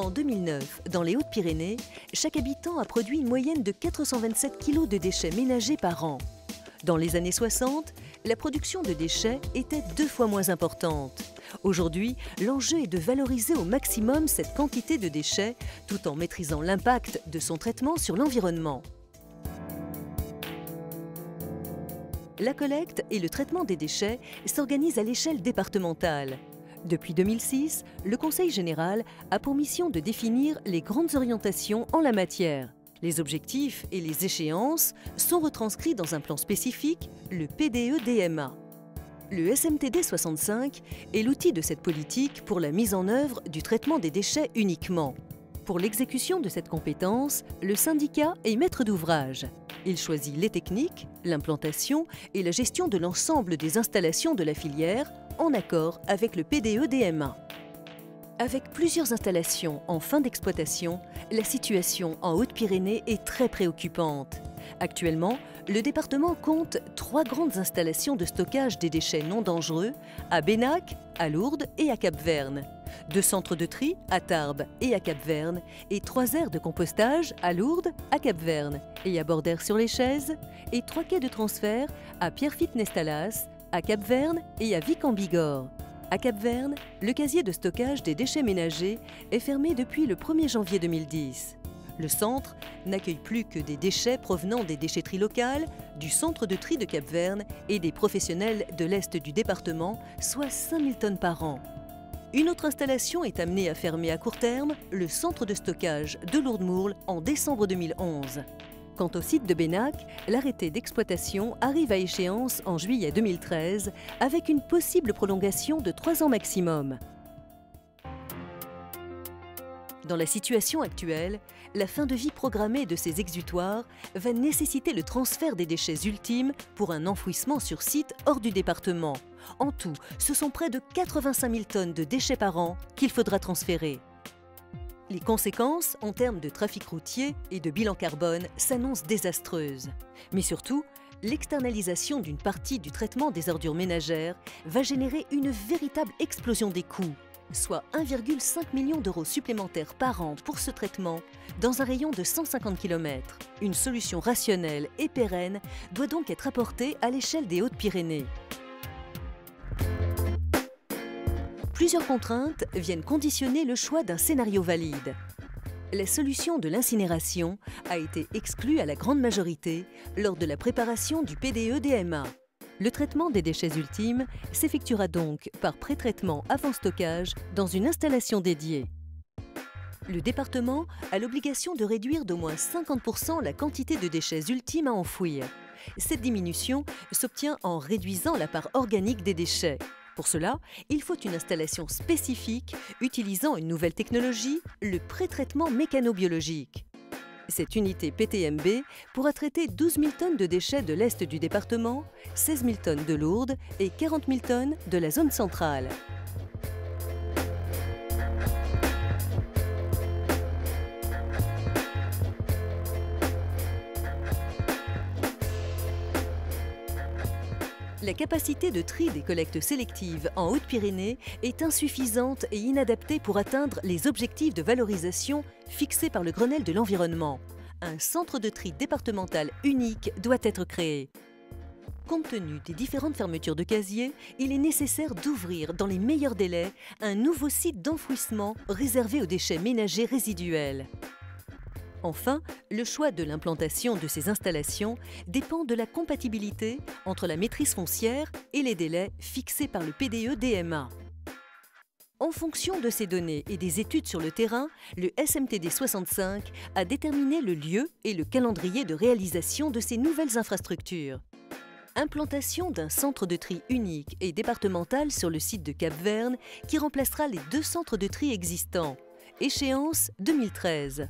En 2009, dans les Hautes-Pyrénées, chaque habitant a produit une moyenne de 427 kg de déchets ménagers par an. Dans les années 60, la production de déchets était 2 fois moins importante. Aujourd'hui, l'enjeu est de valoriser au maximum cette quantité de déchets tout en maîtrisant l'impact de son traitement sur l'environnement. La collecte et le traitement des déchets s'organisent à l'échelle départementale. Depuis 2006, le Conseil général a pour mission de définir les grandes orientations en la matière. Les objectifs et les échéances sont retranscrits dans un plan spécifique, le PDE-DMA. Le SMTD 65 est l'outil de cette politique pour la mise en œuvre du traitement des déchets uniquement. Pour l'exécution de cette compétence, le syndicat est maître d'ouvrage. Il choisit les techniques, l'implantation et la gestion de l'ensemble des installations de la filière en accord avec le PDE-DMA. Avec plusieurs installations en fin d'exploitation, la situation en Hautes-Pyrénées est très préoccupante. Actuellement, le département compte 3 grandes installations de stockage des déchets non dangereux à Bennac, à Lourdes et à Cap-Verne, 2 centres de tri à Tarbes et à Cap-Verne et 3 aires de compostage à Lourdes, à Cap-Verne et à Bordères-sur-les-Chaises et 3 quais de transfert à Pierrefitte-Nestalas, à Cap-Verne et à Vic-en-Bigorre. À Cap-Verne, le casier de stockage des déchets ménagers est fermé depuis le 1er janvier 2010. Le centre n'accueille plus que des déchets provenant des déchetteries locales, du centre de tri de Cap-Verne et des professionnels de l'Est du département, soit 5000 tonnes par an. Une autre installation est amenée à fermer à court terme, le centre de stockage de Lourdes-Mourles en décembre 2011. Quant au site de Bennac, l'arrêté d'exploitation arrive à échéance en juillet 2013 avec une possible prolongation de 3 ans maximum. Dans la situation actuelle, la fin de vie programmée de ces exutoires va nécessiter le transfert des déchets ultimes pour un enfouissement sur site hors du département. En tout, ce sont près de 85 000 tonnes de déchets par an qu'il faudra transférer. Les conséquences en termes de trafic routier et de bilan carbone s'annoncent désastreuses. Mais surtout, l'externalisation d'une partie du traitement des ordures ménagères va générer une véritable explosion des coûts, soit 1,5 million d'euros supplémentaires par an pour ce traitement dans un rayon de 150 km. Une solution rationnelle et pérenne doit donc être apportée à l'échelle des Hautes-Pyrénées. Plusieurs contraintes viennent conditionner le choix d'un scénario valide. La solution de l'incinération a été exclue à la grande majorité lors de la préparation du PDE-DMA. Le traitement des déchets ultimes s'effectuera donc par pré-traitement avant stockage dans une installation dédiée. Le département a l'obligation de réduire d'au moins 50% la quantité de déchets ultimes à enfouir. Cette diminution s'obtient en réduisant la part organique des déchets. Pour cela, il faut une installation spécifique utilisant une nouvelle technologie, le pré-traitement mécano-biologique. Cette unité PTMB pourra traiter 12 000 tonnes de déchets de l'Est du département, 16 000 tonnes de Lourdes et 40 000 tonnes de la zone centrale. La capacité de tri des collectes sélectives en Hautes-Pyrénées est insuffisante et inadaptée pour atteindre les objectifs de valorisation fixés par le Grenelle de l'environnement. Un centre de tri départemental unique doit être créé. Compte tenu des différentes fermetures de casiers, il est nécessaire d'ouvrir dans les meilleurs délais un nouveau site d'enfouissement réservé aux déchets ménagers résiduels. Enfin, le choix de l'implantation de ces installations dépend de la compatibilité entre la maîtrise foncière et les délais fixés par le PDE-DMA. En fonction de ces données et des études sur le terrain, le SMTD 65 a déterminé le lieu et le calendrier de réalisation de ces nouvelles infrastructures. Implantation d'un centre de tri unique et départemental sur le site de Cap-Verne qui remplacera les 2 centres de tri existants. Échéance 2013.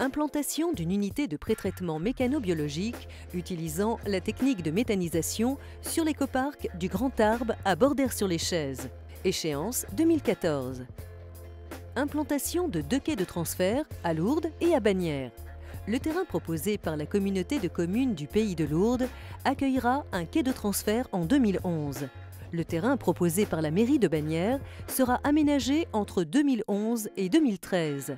Implantation d'une unité de pré-traitement mécano-biologique utilisant la technique de méthanisation sur l'écoparc du Grand Tarbes à Bordères-sur-les-Chaises. Échéance 2014. Implantation de 2 quais de transfert à Lourdes et à Bagnères. Le terrain proposé par la communauté de communes du Pays de Lourdes accueillera un quai de transfert en 2011. Le terrain proposé par la mairie de Bagnères sera aménagé entre 2011 et 2013.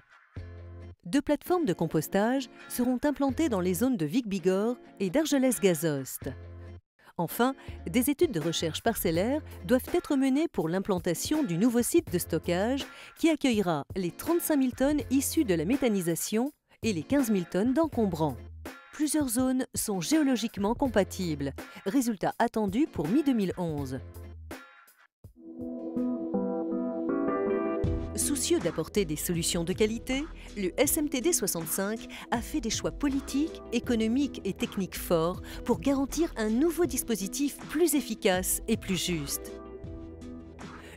2 plateformes de compostage seront implantées dans les zones de Vic-Bigorre et d'Argelès-Gazost. Enfin, des études de recherche parcellaires doivent être menées pour l'implantation du nouveau site de stockage qui accueillera les 35 000 tonnes issues de la méthanisation et les 15 000 tonnes d'encombrants. Plusieurs zones sont géologiquement compatibles. Résultat attendu pour mi-2011. Soucieux d'apporter des solutions de qualité, le SMTD 65 a fait des choix politiques, économiques et techniques forts pour garantir un nouveau dispositif plus efficace et plus juste.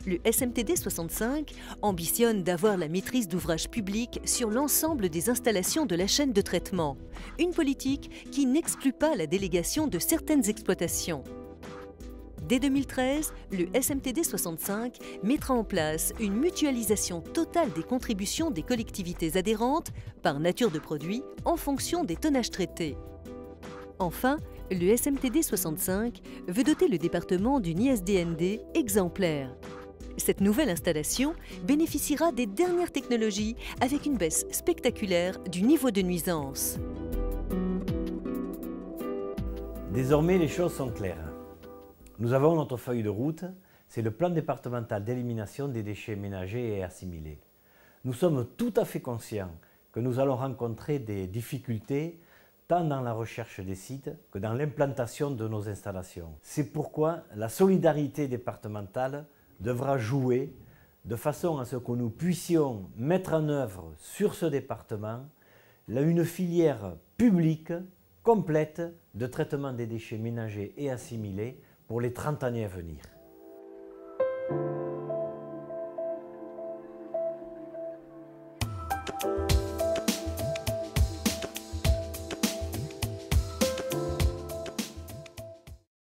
Le SMTD 65 ambitionne d'avoir la maîtrise d'ouvrage public sur l'ensemble des installations de la chaîne de traitement, une politique qui n'exclut pas la délégation de certaines exploitations. Dès 2013, le SMTD 65 mettra en place une mutualisation totale des contributions des collectivités adhérentes par nature de produit en fonction des tonnages traités. Enfin, le SMTD 65 veut doter le département d'une ISDND exemplaire. Cette nouvelle installation bénéficiera des dernières technologies avec une baisse spectaculaire du niveau de nuisance. Désormais, les choses sont claires. Nous avons notre feuille de route, c'est le plan départemental d'élimination des déchets ménagers et assimilés. Nous sommes tout à fait conscients que nous allons rencontrer des difficultés tant dans la recherche des sites que dans l'implantation de nos installations. C'est pourquoi la solidarité départementale devra jouer de façon à ce que nous puissions mettre en œuvre sur ce département une filière publique complète de traitement des déchets ménagers et assimilés pour les 30 années à venir.